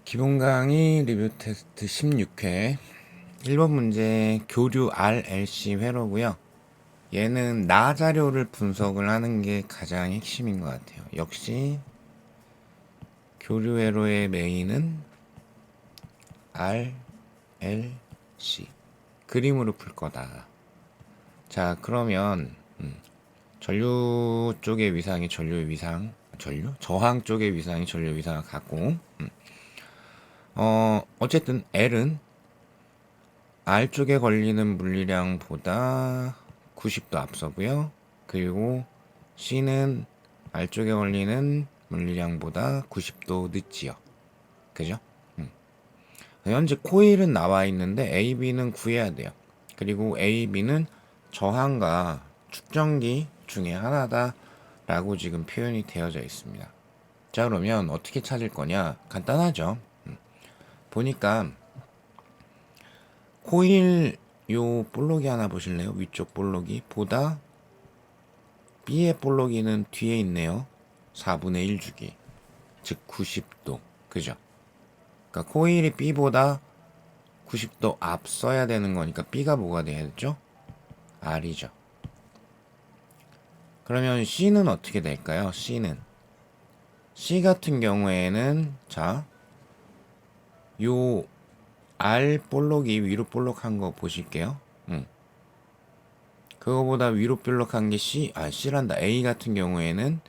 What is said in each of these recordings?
기본 강의 리뷰 테스트 16회 1번 문제 교류 RLC 회로고요. 얘는 나 자료를 분석을 하는 게 가장 핵심인 것 같아요. 역시 교류 회로의 메인은 RLC 그림으로 풀 거다. 자, 그러면 전류 쪽의 위상이 전류의 위상, 저항 쪽의 위상이 전류의 위상을 갖고 어쨌든 L은 R 쪽에 걸리는 물리량보다 90도 앞서고요. 그리고 C는 R 쪽에 걸리는 물리량보다 90도 늦지요. 그죠? 현재 코일은 나와 있는데 AB는 구해야 돼요. 그리고 AB는 저항과 축전기 중에 하나다 라고 지금 표현이 되어져 있습니다. 자, 그러면 어떻게 찾을 거냐? 간단하죠. 보니까 코일 요 볼록이 하나 보실래요? 위쪽 볼록이 보다 B의 볼록이는 뒤에 있네요. 4분의 1 주기, 즉 90도. 그죠? 그러니까 코일이 B보다 90도 앞서야 되는 거니까 B가 뭐가 돼야 되죠? R이죠. 그러면 C는 어떻게 될까요? C 같은 경우에는 자, 요 R 볼록이 위로 볼록한 거 보실게요. 그거보다 위로 볼록한 게 C란다. A 같은 경우에는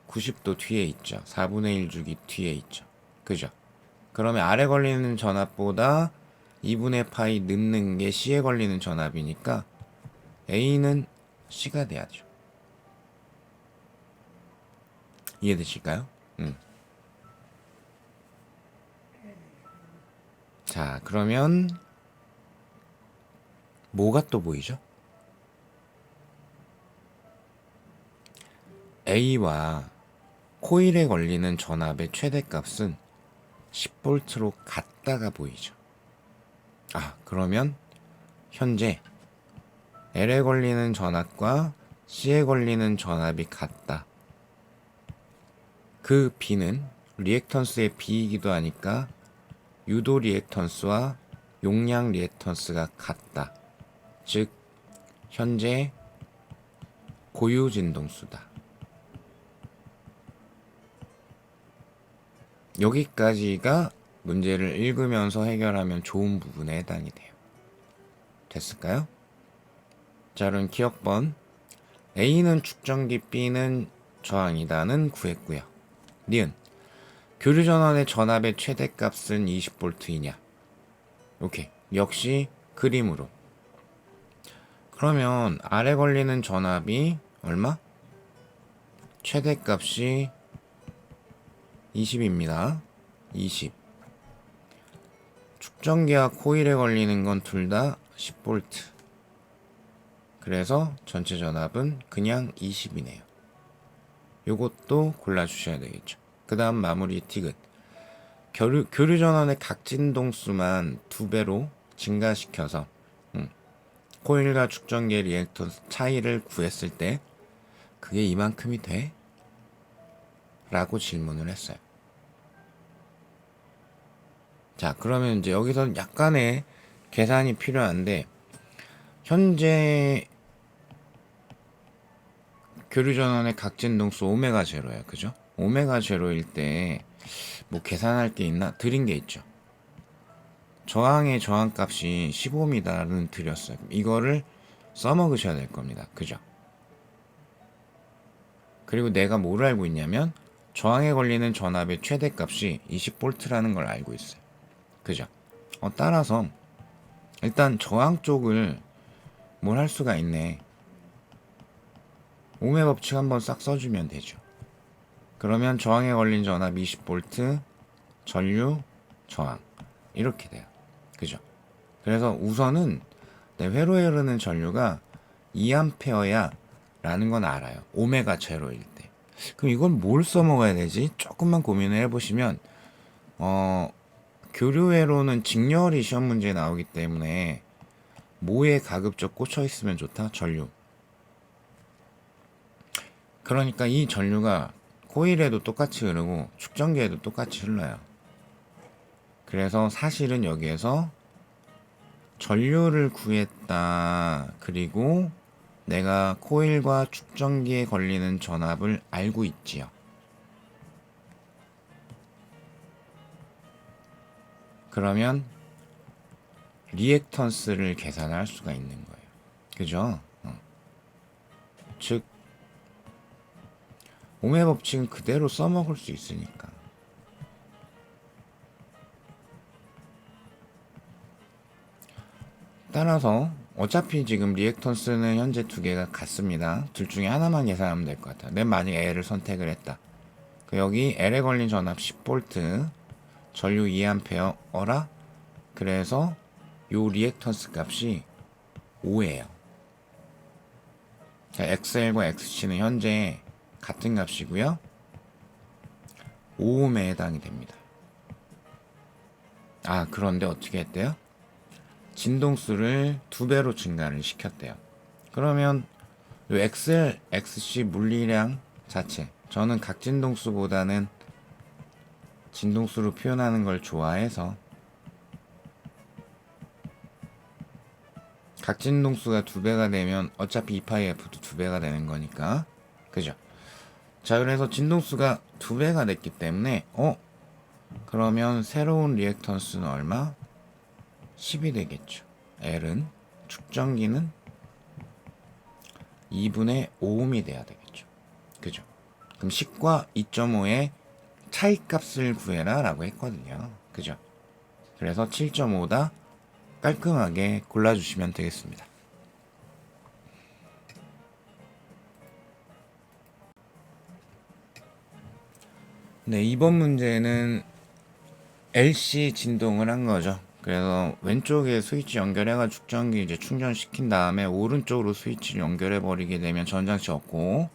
90도 뒤에 있죠. 4분의 1 주기 뒤에 있죠. 그죠? 그러면 R에 걸리는 전압보다 2분의 파이 늦는 게 C에 걸리는 전압이니까 A는 C가 돼야죠. 이해되실까요? 자, 그러면 뭐가 또 보이죠? A와 코일에 걸리는 전압의 최대값은 10V로 같다가 보이죠. 그러면 현재 L에 걸리는 전압과 C에 걸리는 전압이 같다. 그 B는 리액턴스의 B이기도 하니까 유도 리액턴스와 용량 리액턴스가 같다. 즉 현재 고유 진동수다. 여기까지가 문제를 읽으면서 해결하면 좋은 부분에 해당이 돼요. 됐을까요? 자, 그럼 기억번 A는 축전기, B는 저항이다는 구했고요. 니은 교류 전원의 전압의 최대값은 20V이냐? 오케이. 역시 그림으로. 그러면 R에 걸리는 전압이 얼마? 최대값이 20입니다. 20. 축전기와 코일에 걸리는 건 둘 다 10V. 그래서 전체 전압은 그냥 20이네요. 요것도 골라주셔야 되겠죠. 그 다음 마무리 티귿. 교류 전원의 각진동수만 2배로 증가시켜서 코일과 축전기의 리액턴스 차이를 구했을 때 그게 이만큼이 돼? 라고 질문을 했어요. 자, 그러면 이제 여기서 약간의 계산이 필요한데 현재 교류 전원의 각진동수 오메가 제로예요. 그죠? 오메가 제로일 때 뭐 계산할 게 있나? 드린 게 있죠. 저항의 저항값이 15m는 드렸어요. 이거를 써먹으셔야 될 겁니다. 그죠? 그리고 내가 뭘 알고 있냐면 저항에 걸리는 전압의 최대값이 20V라는 걸 알고 있어요. 그죠? 따라서 일단 저항 쪽을 뭘 할 수가 있네. 오메 법칙 한번 싹 써주면 되죠. 그러면 저항에 걸린 전압 20V, 전류, 저항 이렇게 돼요. 그죠? 그래서 우선은 내 회로에 흐르는 전류가 2A야 라는 건 알아요. 오메가 제로일 때. 그럼 이건 뭘 써먹어야 되지? 조금만 고민을 해보시면 교류회로는 직렬이 시험 문제에 나오기 때문에 뭐에 가급적 꽂혀 있으면 좋다? 전류. 그러니까 이 전류가 코일에도 똑같이 흐르고 축전기에도 똑같이 흘러요. 그래서 사실은 여기에서 전류를 구했다. 그리고 내가 코일과 축전기에 걸리는 전압을 알고 있지요. 그러면 리액턴스를 계산할 수가 있는 거예요. 그죠? 즉 옴의 법칙은 그대로 써먹을 수 있으니까. 따라서 어차피 지금 리액턴스는 현재 두 개가 같습니다. 둘 중에 하나만 계산하면 될 것 같아요. 내가 만약 L을 선택을 했다. 여기 L에 걸린 전압 10V, 전류 2A 어라? 그래서 요 리액턴스 값이 5예요. XL과 XC는 현재 같은 값이고요. 5옴에 해당이 됩니다. 그런데 어떻게 했대요? 진동수를 2배로 증가를 시켰대요. 그러면 요 XL, XC 물리량 자체, 저는 각 진동수보다는 진동수로 표현하는 걸 좋아해서 각 진동수가 2배가 되면 어차피 2파이F도 2배가 되는 거니까, 그죠? 자, 그래서 진동수가 2배가 됐기 때문에 그러면 새로운 리액턴스는 얼마? 10이 되겠죠. L은, 축전기는 2분의 5옴이 돼야 되겠죠. 그죠? 그럼 10과 2.5의 차이값을 구해라 라고 했거든요. 그죠? 그래서 7.5다 깔끔하게 골라주시면 되겠습니다. 네, 이번 문제는 LC 진동을 한 거죠. 그래서 왼쪽에 스위치 연결해가 축전기 이제 충전시킨 다음에 오른쪽으로 스위치를 연결해 버리게 되면 전장치 없고,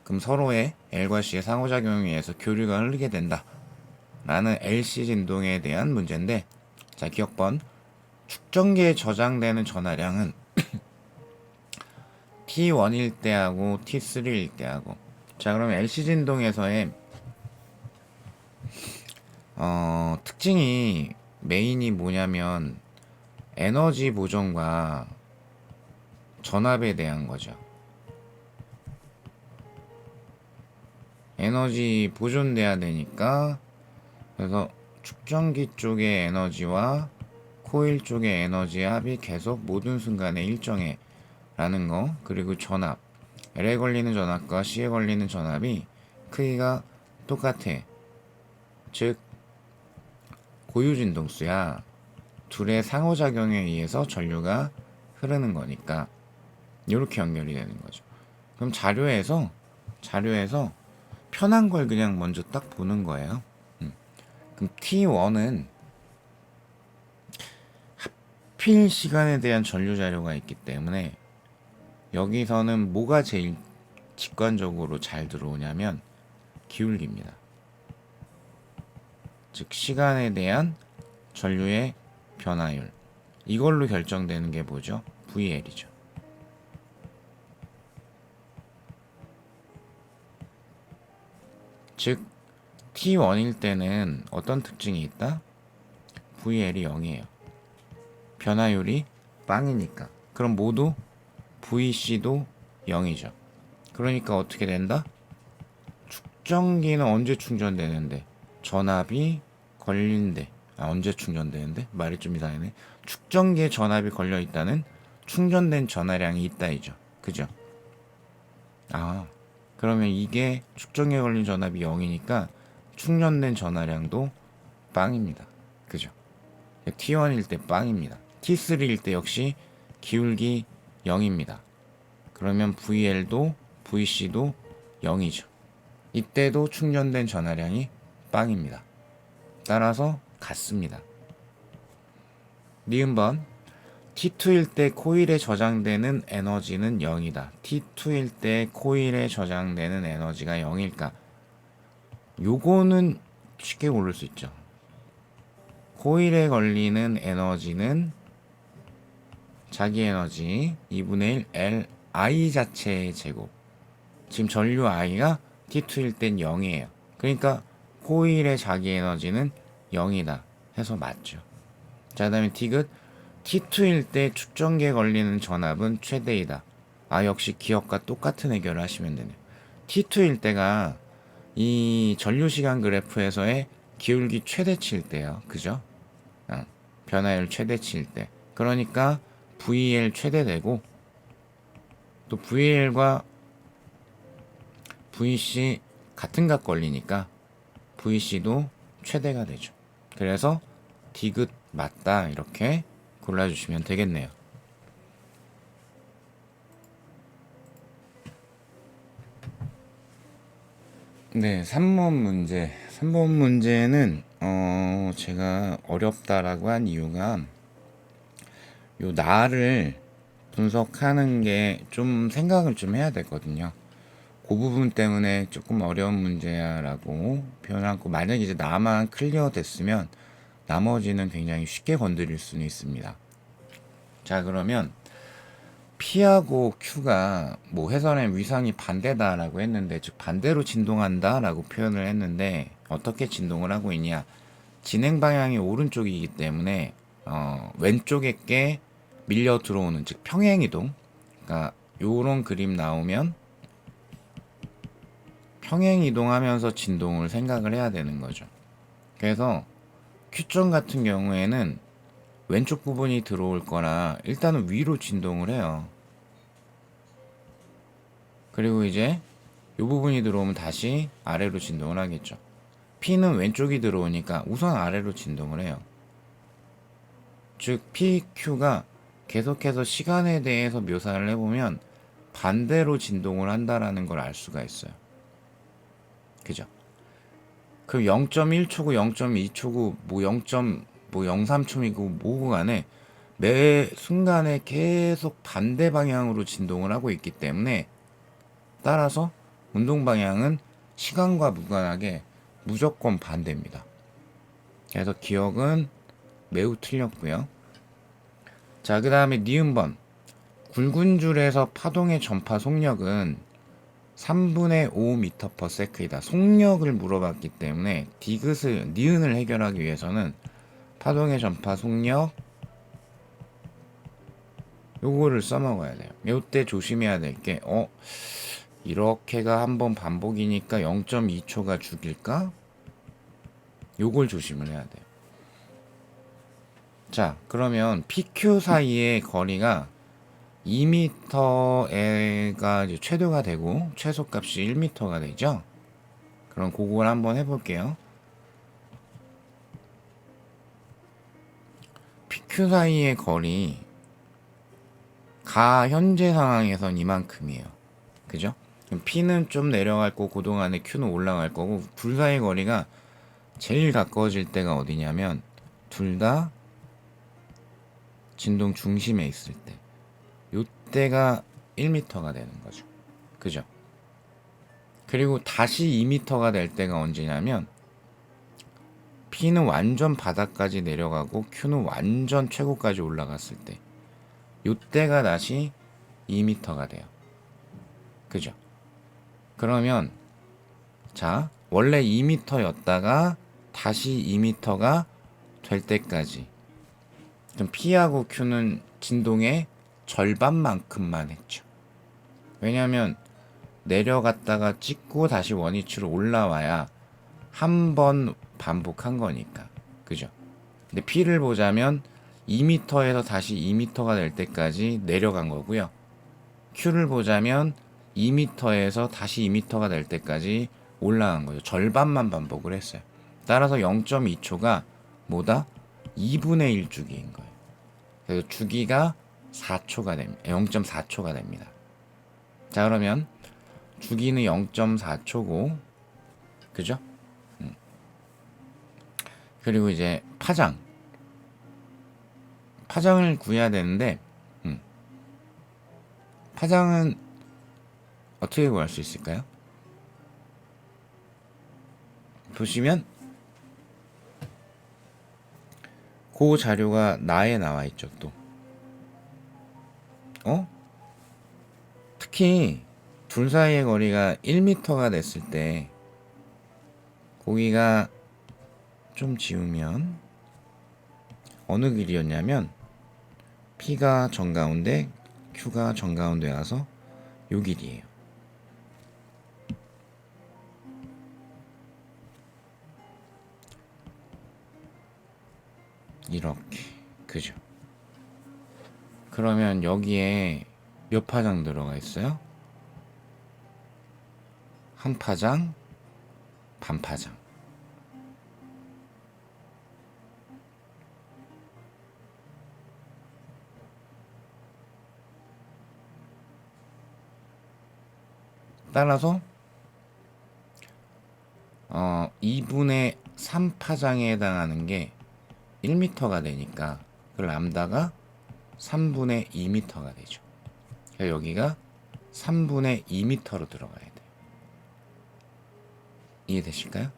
그럼 서로의 L과 C의 상호작용에 의해서 교류가 흐르게 된다 라는 LC 진동에 대한 문제인데, 자, 기억번. 축전기에 저장되는 전하량은 T1일 때하고 T3일 때하고, 자, 그러면 LC 진동에서의 특징이 메인이 뭐냐면 에너지 보존과 전압에 대한 거죠. 에너지 보존돼야 되니까, 그래서 축전기 쪽의 에너지와 코일 쪽의 에너지의 합이 계속 모든 순간에 일정해 라는 거. 그리고 전압, L에 걸리는 전압과 C에 걸리는 전압이 크기가 똑같아. 즉 고유진동수야. 둘의 상호작용에 의해서 전류가 흐르는 거니까 이렇게 연결이 되는 거죠. 그럼 자료에서 편한 걸 그냥 먼저 딱 보는 거예요. 그럼 T1은 하필 시간에 대한 전류 자료가 있기 때문에 여기서는 뭐가 제일 직관적으로 잘 들어오냐면 기울기입니다. 즉 시간에 대한 전류의 변화율, 이걸로 결정되는 게 뭐죠? VL이죠. 즉 T1일 때는 어떤 특징이 있다? VL이 0이에요. 변화율이 빵이니까. 그럼 모두 VC도 0이죠. 그러니까 어떻게 된다? 축전기는 언제 충전되는데? 전압이 걸린대. 언제 충전되는데? 말이 좀 이상하네. 축전기에 전압이 걸려 있다는 충전된 전하량이 있다이죠. 그죠? 그러면 이게 축전기에 걸린 전압이 0이니까 충전된 전하량도 빵입니다. 그죠? T1일 때 빵입니다. T3일 때 역시 기울기 0입니다. 그러면 VL도 VC도 0이죠. 이때도 충전된 전하량이 빵입니다. 따라서 같습니다. 니은번. T2일 때 코일에 저장되는 에너지는 0이다. T2일 때 코일에 저장되는 에너지가 0일까? 요거는 쉽게 고를 수 있죠. 코일에 걸리는 에너지는 자기 에너지 2분의 1 L I 자체의 제곱. 지금 전류 I가 T2일 땐 0이에요. 그러니까 코일의 자기 에너지는 0이다 해서 맞죠. 자, 그 다음에 디귿 T2일 때 축전기에 걸리는 전압은 최대이다. 아, 역시 기억과 똑같은 해결을 하시면 되네요. T2일 때가 이 전류시간 그래프에서의 기울기 최대치일 때요. 그죠? 변화율 최대치일 때. 그러니까 VL 최대되고, 또 VL과 VC 같은 값 걸리니까 VC도 최대가 되죠. 그래서 디귿 맞다 이렇게 골라주시면 되겠네요. 네, 3번 문제. 3번 문제는 제가 어렵다라고 한 이유가 요 나를 분석하는 게 좀 생각을 좀 해야 되거든요. 그 부분 때문에 조금 어려운 문제야라고 표현하고, 만약에 이제 나만 클리어 됐으면 나머지는 굉장히 쉽게 건드릴 수는 있습니다. 자, 그러면 P하고 Q가 뭐 회선의 위상이 반대다라고 했는데, 즉 반대로 진동한다라고 표현을 했는데, 어떻게 진동을 하고 있냐? 진행 방향이 오른쪽이기 때문에 왼쪽에 게 밀려 들어오는, 즉 평행 이동. 그러니까 요런 그림 나오면 평행 이동하면서 진동을 생각을 해야 되는 거죠. 그래서 Q점 같은 경우에는 왼쪽 부분이 들어올 거라 일단은 위로 진동을 해요. 그리고 이제 이 부분이 들어오면 다시 아래로 진동을 하겠죠. P는 왼쪽이 들어오니까 우선 아래로 진동을 해요. 즉 PQ가 계속해서 시간에 대해서 묘사를 해보면 반대로 진동을 한다라는 걸 알 수가 있어요. 그죠? 그럼 0.1초고 0.2초고 뭐 0.03초이고 뭐고 간에 매 순간에 계속 반대 방향으로 진동을 하고 있기 때문에, 따라서 운동 방향은 시간과 무관하게 무조건 반대입니다. 그래서 기억은 매우 틀렸고요. 자, 그 다음에 니은번. 굵은 줄에서 파동의 전파 속력은 3분의 5m/s이다. 속력을 물어봤기 때문에 니은을 해결하기 위해서는 파동의 전파 속력 요거를 써먹어야 돼요. 요때 조심해야 될 게 이렇게가 한번 반복이니까 0.2초가 죽일까? 요걸 조심을 해야 돼요. 자, 그러면 PQ 사이의 거리가 2m가 이제 최대가 되고 최소값이 1m가 되죠. 그럼 그걸 한번 해볼게요. PQ 사이의 거리 가 현재 상황에선 이만큼이에요. 그죠? 그럼 P는 좀 내려갈 거고 그동안에 Q는 올라갈 거고, 둘 사이의 거리가 제일 가까워질 때가 어디냐면 둘 다 진동 중심에 있을 때, 요때가 1m가 되는 거죠. 그죠? 그리고 다시 2m가 될 때가 언제냐면 P는 완전 바닥까지 내려가고 Q는 완전 최고까지 올라갔을 때, 요때가 다시 2m가 돼요. 그죠? 그러면 자, 원래 2m였다가 다시 2m가 될 때까지, 그럼 P하고 Q는 진동의 절반만큼만 했죠. 왜냐하면 내려갔다가 찍고 다시 원위치로 올라와야 한 번 반복한 거니까. 그죠? 근데 P를 보자면 2m에서 다시 2m가 될 때까지 내려간 거고요. Q를 보자면 2m에서 다시 2m가 될 때까지 올라간 거죠. 절반만 반복을 했어요. 따라서 0.2초가 뭐다? 2분의 1 주기인 거예요. 그래서 주기가 4초가 됩니다. 0.4초가 됩니다. 자, 그러면 주기는 0.4초고, 그죠? 그리고 이제 파장을 구해야 되는데, 파장은 어떻게 구할 수 있을까요? 보시면 그 자료가 나에 나와 있죠, 또. 특히 둘 사이의 거리가 1m가 됐을 때 거기가 좀 지우면 어느 길이었냐면 P가 정가운데 Q가 정가운데 와서 요 길이에요. 이렇게. 그죠? 그러면 여기에 몇 파장 들어가 있어요? 한 파장, 반 파장. 따라서 2분의 3파장에 해당하는 게 1m가 되니까 그 람다가 3분의 2m가 되죠. 그러니까 여기가 3분의 2m로 들어가야 돼요. 이해되실까요?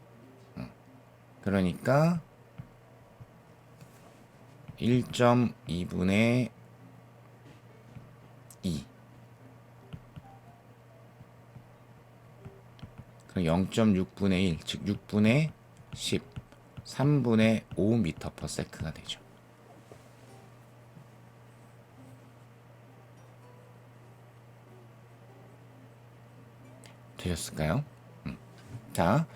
그러니까 1.2분의 2 그럼 0.6분의 1, 즉 6분의 10, 3분의 5m/s가 되죠. 되셨을까요? 자,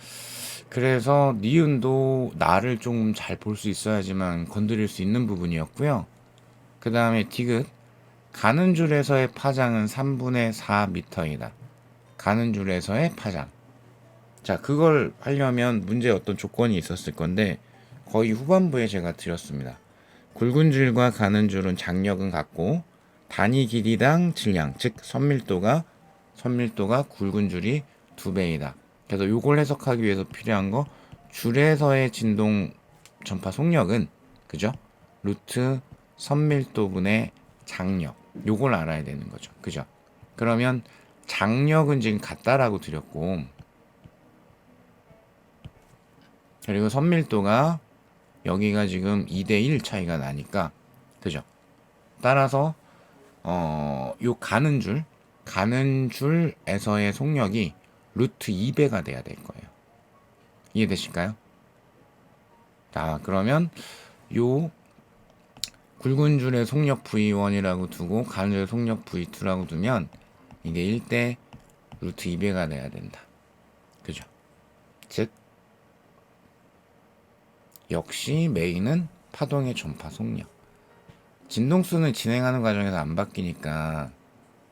그래서 니은도 나를 좀 잘 볼 수 있어야지만 건드릴 수 있는 부분이었고요. 그 다음에 디귿, 가는 줄에서의 파장은 3분의 4m이다. 가는 줄에서의 파장. 자, 그걸 하려면 문제에 어떤 조건이 있었을 건데 거의 후반부에 제가 드렸습니다. 굵은 줄과 가는 줄은 장력은 같고 단위 길이당 질량, 즉 선밀도가 굵은 줄이 2배이다. 그래서 요걸 해석하기 위해서 필요한 거 줄에서의 진동 전파 속력은 그죠? 루트 선밀도분의 장력. 요걸 알아야 되는 거죠. 그죠? 그러면 장력은 지금 같다라고 드렸고 그리고 선밀도가 여기가 지금 2대1 차이가 나니까 그죠? 따라서 요 가는 줄에서의 속력이 루트 2배가 돼야 될 거예요. 이해되실까요? 자, 그러면 요 굵은 줄의 속력 V1이라고 두고 가는 줄의 속력 V2라고 두면 이게 1대 루트 2배가 돼야 된다. 그죠? 즉 역시 메인은 파동의 전파 속력. 진동수는 진행하는 과정에서 안 바뀌니까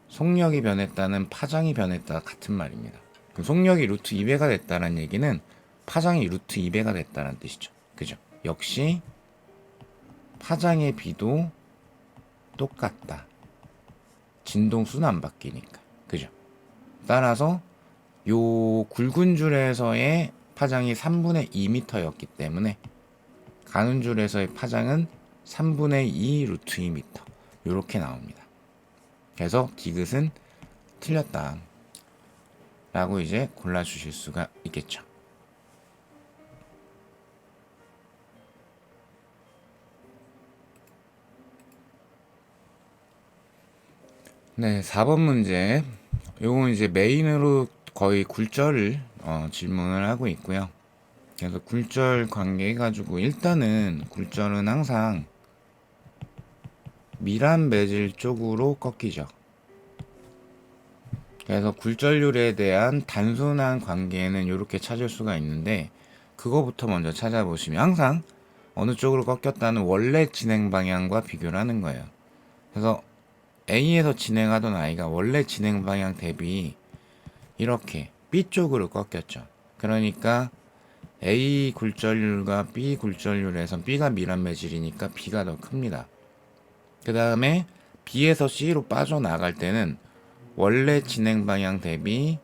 속력이 변했다는 파장이 변했다 같은 말입니다. 그럼 속력이 루트 2배가 됐다는 얘기는 파장이 루트 2배가 됐다는 뜻이죠. 그죠? 역시 파장의 비도 똑같다. 진동수는 안 바뀌니까. 그죠? 따라서 요 굵은 줄에서의 파장이 3분의 2m였기 때문에 가는 줄에서의 파장은 3분의 2 루트 2m 이렇게 나옵니다. 그래서 디귿은 틀렸다 라고 이제 골라주실 수가 있겠죠. 네, 4번 문제. 요건 이제 메인으로 거의 굴절을 질문을 하고 있고요. 그래서 굴절 관계 가지고 일단은 굴절은 항상 밀한 매질 쪽으로 꺾이죠. 그래서 굴절률에 대한 단순한 관계는 이렇게 찾을 수가 있는데 그거부터 먼저 찾아보시면 항상 어느 쪽으로 꺾였다는 원래 진행 방향과 비교를 하는 거예요. 그래서 A에서 진행하던 I가 원래 진행 방향 대비 이렇게 B 쪽으로 꺾였죠. 그러니까 A 굴절률과 B 굴절률에선 B가 밀한 매질이니까 B가 더 큽니다. 그 다음에 B에서 C로 빠져나갈 때는 원래 진행 방향 대비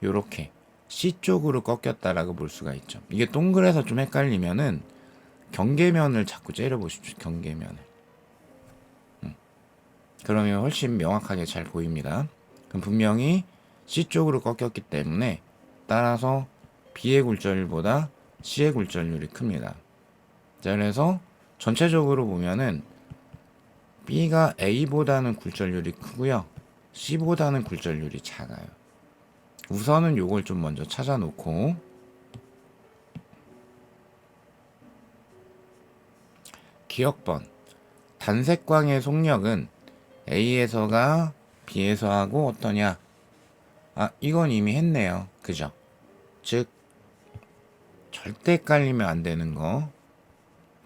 요렇게 C 쪽으로 꺾였다라고 볼 수가 있죠. 이게 동그래서 좀 헷갈리면은 경계면을 자꾸 째려보십시오. 경계면을. 그러면 훨씬 명확하게 잘 보입니다. 그럼 분명히 C 쪽으로 꺾였기 때문에 따라서 B의 굴절률보다 C의 굴절률이 큽니다. 자, 그래서 전체적으로 보면은 B가 A보다는 굴절률이 크고요. C보다는 굴절률이 작아요. 우선은 요걸 좀 먼저 찾아놓고 기억번 단색광의 속력은 A에서가 B에서 하고 어떠냐? 아, 이건 이미 했네요. 그죠? 즉 절대 헷갈리면 안 되는 거.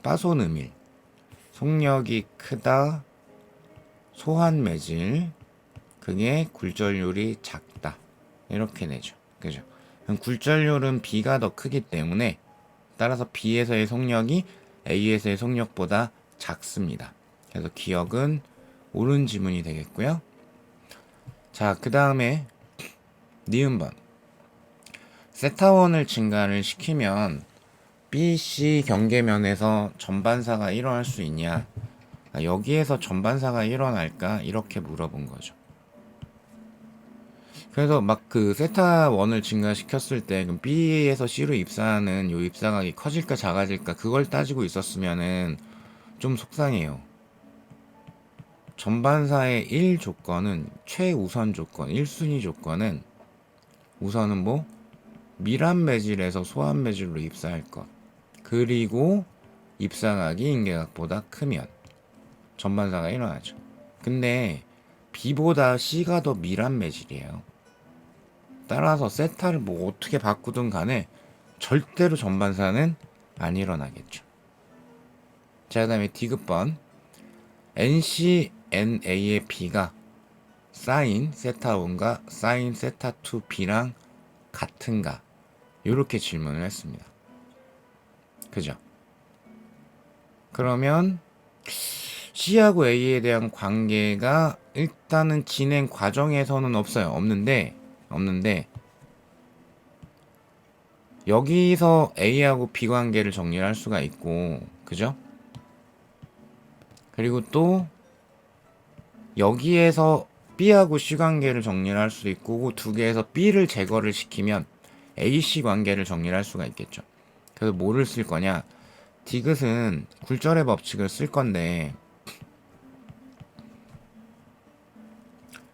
빠손음일 속력이 크다. 소한 매질 그게 굴절률이 작다. 이렇게 되죠. 그죠? 그럼 굴절률은 B가 더 크기 때문에 따라서 B에서의 속력이 A에서의 속력보다 작습니다. 그래서 기억은 옳은 지문이 되겠고요. 자, 그 다음에 니은번 세타원을 증가를 시키면 BC 경계면에서 전반사가 일어날 수 있냐? 여기에서 전반사가 일어날까? 이렇게 물어본 거죠. 그래서 막 그 세타1을 증가시켰을 때 그럼 B에서 C로 입사하는 요 입사각이 커질까 작아질까 그걸 따지고 있었으면은 좀 속상해요. 전반사의 1 조건은 최우선 조건, 1순위 조건은 우선은 뭐 밀합 매질에서 소합 매질로 입사할 것. 그리고 입사각이 인계각보다 크면 전반사가 일어나죠. 근데 B보다 C가 더 밀합 매질이에요. 따라서 세타를 뭐 어떻게 바꾸든 간에 절대로 전반사는 안 일어나겠죠. 자, 그 다음에 디귿번 NC, NA의 B가 사인 세타1과 사인 세타2B랑 같은가? 이렇게 질문을 했습니다. 그죠? 그러면 C하고 A에 대한 관계가 일단은 진행 과정에서는 없어요. 없는데 여기서 A하고 B 관계를 정리를 할 수가 있고, 그죠? 그리고 또 여기에서 B하고 C 관계를 정리를 할 수도 있고, 두 개에서 B를 제거를 시키면 AC 관계를 정리를 할 수가 있겠죠. 그래서 뭐를 쓸 거냐? 디귿은 굴절의 법칙을 쓸 건데,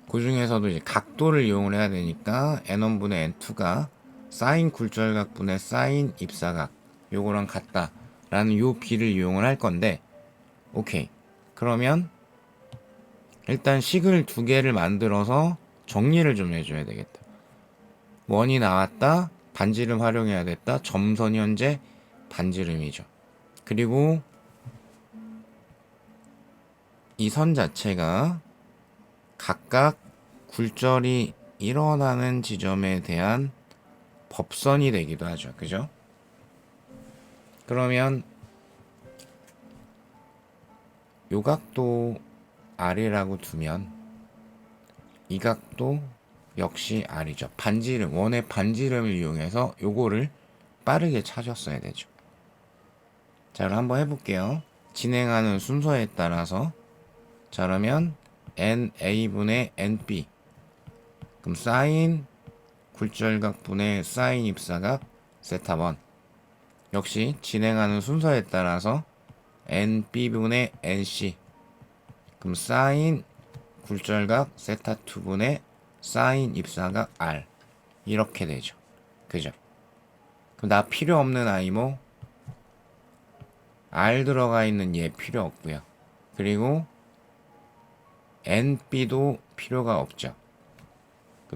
그 중에서도 이제 각도를 이용을 해야 되니까 N1분의 N2가 사인 굴절각분의 사인 입사각 요거랑 같다라는 요 비를 이용을 할 건데, 오케이. 그러면 일단 식을 두 개를 만들어서 정리를 좀 해줘야 되겠다. 원이 나왔다. 반지름 활용해야 됐다. 점선이 현재 반지름이죠. 그리고 이 선 자체가 각각 굴절이 일어나는 지점에 대한 법선이 되기도 하죠. 그죠? 그러면 요 각도 R이라고 두면 이 각도 역시 R이죠. 반지름, 원의 반지름을 이용해서 요거를 빠르게 찾았어야 되죠. 자, 그럼 한번 해볼게요. 진행하는 순서에 따라서. 자, 그러면 NA분의 NB 그럼 사인 굴절각분의 사인 입사각 세타1 역시 진행하는 순서에 따라서 NB분의 NC 그럼 사인 굴절각 세타2분의 사인 입사각 R 이렇게 되죠. 그죠? 그럼 나 필요 없는 아이모 R 들어가 있는 얘 필요 없고요. 그리고 NB도 필요가 없죠.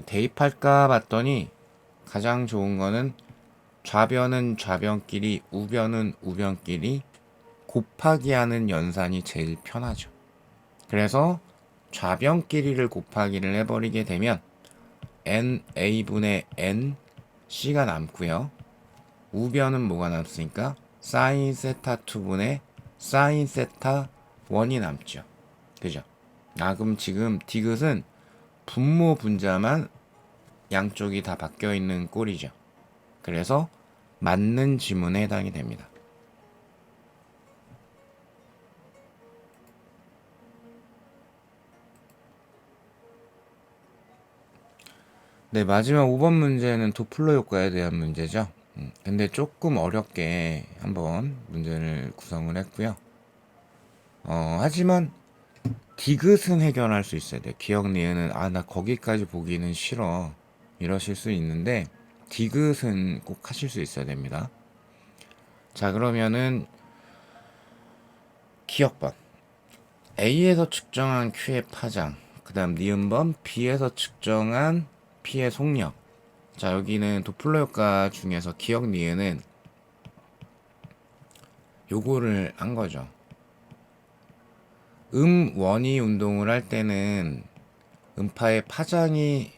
대입할까 봤더니 가장 좋은 거는 좌변은 좌변끼리 우변은 우변끼리 곱하기 하는 연산이 제일 편하죠. 그래서 좌변끼리를 곱하기를 해버리게 되면 NA분의 NC가 남고요. 우변은 뭐가 남습니까? 사인 세타 2분의 사인 세타 1이 남죠. 그죠? 그럼 지금 디귿은 분모 분자만 양쪽이 다 바뀌어 있는 꼴이죠. 그래서 맞는 지문에 해당이 됩니다. 네, 마지막 5번 문제는 도플러 효과에 대한 문제죠. 근데 조금 어렵게 한번 문제를 구성을 했고요. 하지만 디귿은 해결할 수 있어야 돼요. 기억 니은은 나 거기까지 보기는 싫어 이러실 수 있는데 디귿은 꼭 하실 수 있어야 됩니다. 자, 그러면은 기억번 A에서 측정한 Q의 파장, 그 다음 니은번 B에서 측정한 P의 속력. 자, 여기는 도플러 효과 중에서 기억 니은은 요거를 한 거죠. 원위 운동을 할 때는 음파의 파장이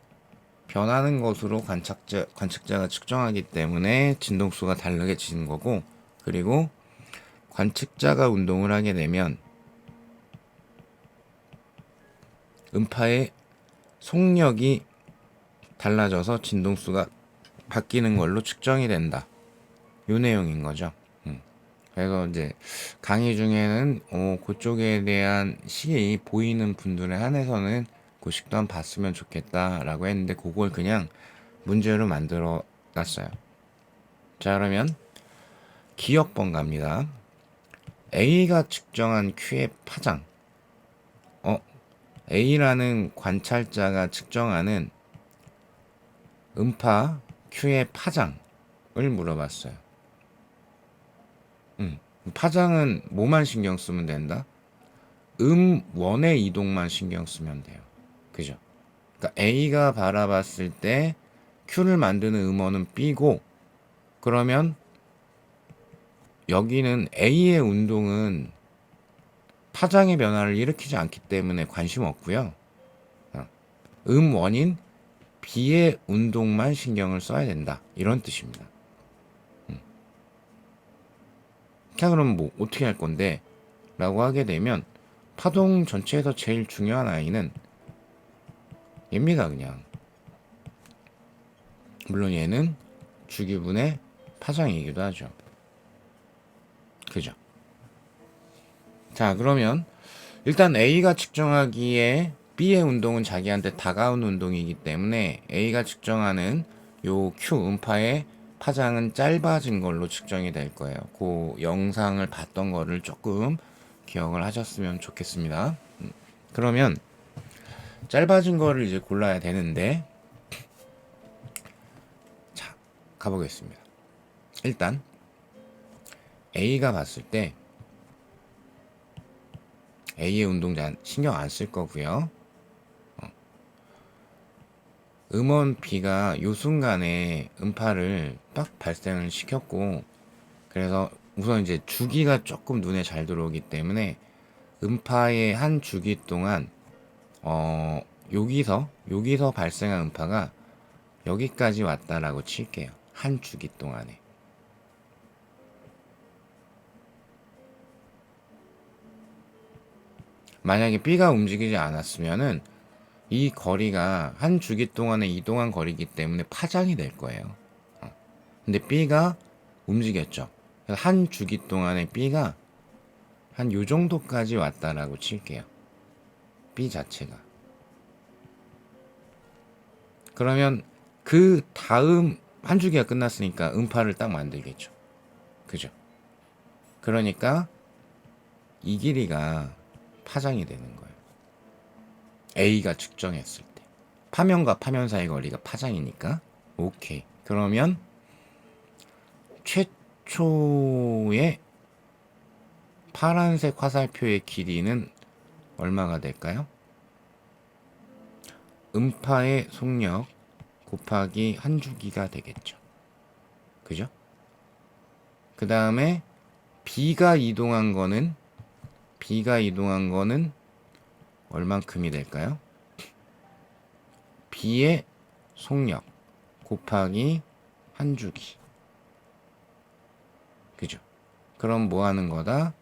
변하는 것으로 관측자가 측정하기 때문에 진동수가 다르게 지는 거고, 그리고 관측자가 운동을 하게 되면 음파의 속력이 달라져서 진동수가 바뀌는 걸로 측정이 된다. 요 내용인 거죠. 그래서 이제 강의 중에는 그쪽에 대한 시이 보이는 분들에 한해서는 그 식도 한번 봤으면 좋겠다라고 했는데 그걸 그냥 문제로 만들어 놨어요. 자, 그러면 기억번 갑니다. A가 측정한 Q의 파장. A라는 관찰자가 측정하는 음파 Q의 파장을 물어봤어요. 파장은 뭐만 신경 쓰면 된다? 원의 이동만 신경 쓰면 돼요. 그죠? 그러니까 A가 바라봤을 때 Q를 만드는 음원은 B고, 그러면 여기는 A의 운동은 파장의 변화를 일으키지 않기 때문에 관심 없고요. 원인 B의 운동만 신경을 써야 된다. 이런 뜻입니다. 자, 그럼 뭐 어떻게 할 건데? 라고 하게 되면 파동 전체에서 제일 중요한 아이는 얘입니다. 그냥 물론 얘는 주기분의 파장이기도 하죠. 그죠? 자, 그러면 일단 A가 측정하기에 B의 운동은 자기한테 다가온 운동이기 때문에 A가 측정하는 요 Q 음파의 파장은 짧아진 걸로 측정이 될 거예요. 그 영상을 봤던 거를 조금 기억을 하셨으면 좋겠습니다. 그러면 짧아진 거를 이제 골라야 되는데, 자, 가보겠습니다. 일단 A가 봤을 때 A의 운동 신경 안 쓸 거고요. 음원 B가 요 순간에 음파를 딱 발생을 시켰고, 그래서 우선 이제 주기가 조금 눈에 잘 들어오기 때문에 음파의 한 주기 동안 여기서 발생한 음파가 여기까지 왔다라고 칠게요. 한 주기 동안에. 만약에 B가 움직이지 않았으면은 이 거리가 한 주기 동안에 이동한 거리이기 때문에 파장이 될 거예요. 근데 B가 움직였죠. 그래서 한 주기 동안에 B가 한 요 정도까지 왔다라고 칠게요. B 자체가. 그러면 그 다음 한 주기가 끝났으니까 음파를 딱 만들겠죠. 그죠? 그러니까 이 길이가 파장이 되는 거예요. A가 측정했을 때. 파면과 파면 사이 거리가 파장이니까. 오케이. 그러면 최초의 파란색 화살표의 길이는 얼마가 될까요? 음파의 속력 곱하기 한 주기가 되겠죠. 그죠? 그 다음에 B가 이동한 거는 얼만큼이 될까요? B의 속력 곱하기 한 주기. 그죠? 그럼 뭐 하는 거다?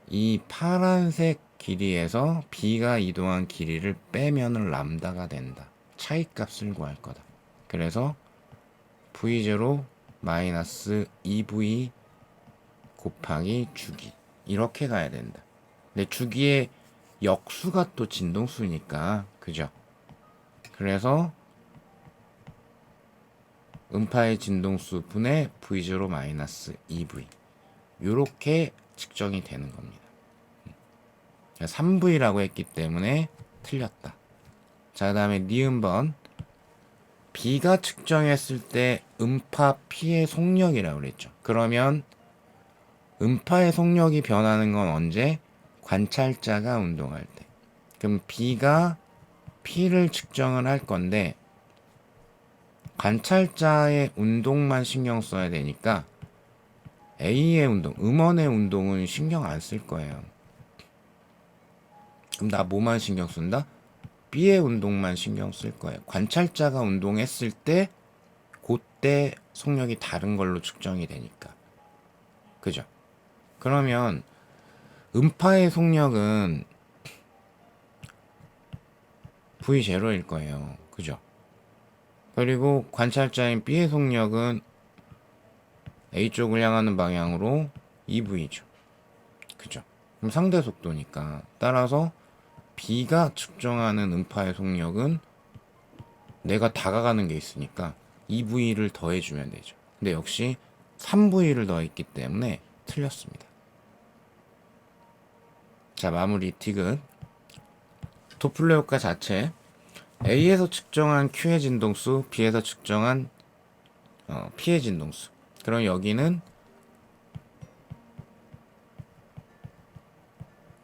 이 파란색 길이에서 B가 이동한 길이를 빼면은 람다가 된다. 차이값을 구할 거다. 그래서 V0 마이너스 2V 곱하기 주기. 이렇게 가야 된다. 근데 주기의 역수가 또 진동수니까, 그죠? 그래서 음파의 진동수 분의 V0 마이너스 2V. 요렇게 측정이 되는 겁니다. 3V라고 했기 때문에 틀렸다. 자, 그 다음에 니은번 B가 측정했을 때 음파 P의 속력이라고 그랬죠. 그러면 음파의 속력이 변하는 건 언제? 관찰자가 운동할 때. 그럼 B가 P를 측정을 할 건데 관찰자의 운동만 신경 써야 되니까 A의 운동, 음원의 운동은 신경 안 쓸 거예요. 그럼 나 뭐만 신경 쓴다? B의 운동만 신경 쓸 거예요. 관찰자가 운동했을 때 그때 속력이 다른 걸로 측정이 되니까. 그죠? 그러면 음파의 속력은 V0일 거예요. 그죠? 그리고 관찰자인 B의 속력은 A쪽을 향하는 방향으로 2V죠. 그죠? 그럼 상대 속도니까. 따라서 B가 측정하는 음파의 속력은 내가 다가가는 게 있으니까 2V를 더해주면 되죠. 근데 역시 3V를 더했기 때문에 틀렸습니다. 자, 마무리 디귿. 도플러 효과 자체. A에서 측정한 Q의 진동수, B에서 측정한 P의 진동수. 그럼 여기는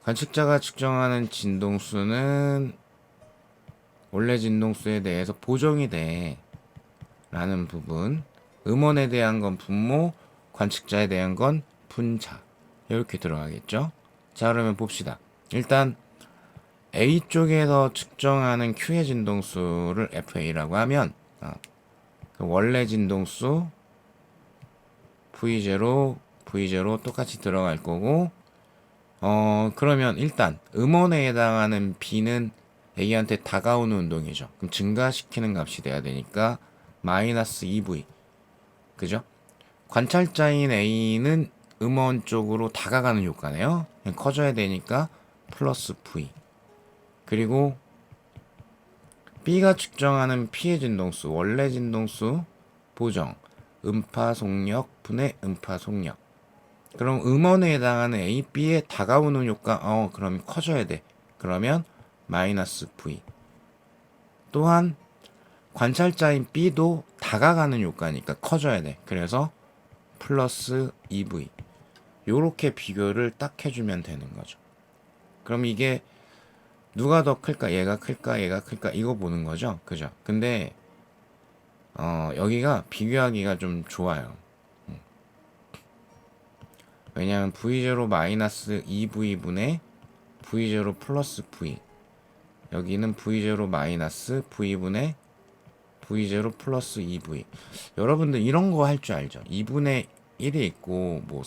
관측자가 측정하는 진동수는 원래 진동수에 대해서 보정이 돼 라는 부분, 음원에 대한 건 분모, 관측자에 대한 건 분자, 이렇게 들어가겠죠. 자, 그러면 봅시다. 일단 A쪽에서 측정하는 Q의 진동수를 FA라고 하면 그 원래 진동수 V0, V0 똑같이 들어갈 거고, 그러면 일단 음원에 해당하는 B는 A한테 다가오는 운동이죠. 그럼 증가시키는 값이 돼야 되니까 마이너스 2V. 그죠? 관찰자인 A는 음원 쪽으로 다가가는 효과네요. 커져야 되니까 플러스 V. 그리고 B가 측정하는 P의 진동수, 원래 진동수 보정, 음파 속력 분의 음파 속력. 그럼 음원에 해당하는 A, B에 다가오는 효과, 그럼 커져야 돼. 그러면 마이너스 V. 또한 관찰자인 B도 다가가는 효과니까 커져야 돼. 그래서 플러스 2V. 요렇게 비교를 딱 해주면 되는 거죠. 그럼 이게 누가 더 클까? 얘가 클까? 얘가 클까? 이거 보는 거죠. 그죠? 근데 여기가 비교하기가 좀 좋아요. 왜냐하면 V0 마이너스 2V분의 V0 플러스 V. 여기는 V0 마이너스 V분의 V0 플러스 2V. 여러분들 이런 거 할 줄 알죠? 2분의 1이 있고 뭐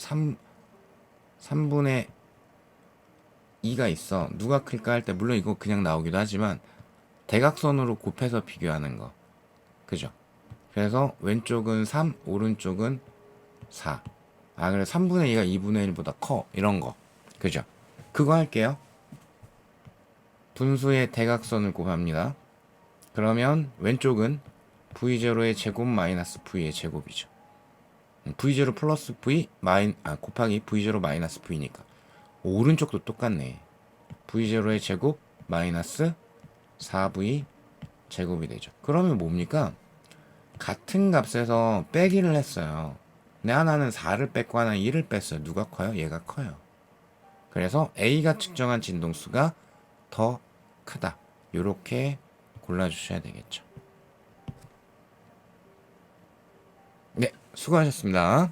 3분의 2가 있어. 누가 클까 할 때 물론 이거 그냥 나오기도 하지만 대각선으로 곱해서 비교하는 거. 그죠? 그래서 왼쪽은 3, 오른쪽은 4. 그래 3분의 2가 2분의 1보다 커. 이런 거. 그죠? 그거 할게요. 분수의 대각선을 곱합니다. 그러면 왼쪽은 V0의 제곱 마이너스 V의 제곱이죠. V0 플러스 V 곱하기 V0 마이너스 V니까 오른쪽도 똑같네. V0의 제곱 마이너스 4V 제곱이 되죠. 그러면 뭡니까? 같은 값에서 빼기를 했어요. 근데 하나는 4를 뺐고 하나는 1을 뺐어요. 누가 커요? 얘가 커요. 그래서 A가 측정한 진동수가 더 크다. 요렇게 골라주셔야 되겠죠. 네, 수고하셨습니다.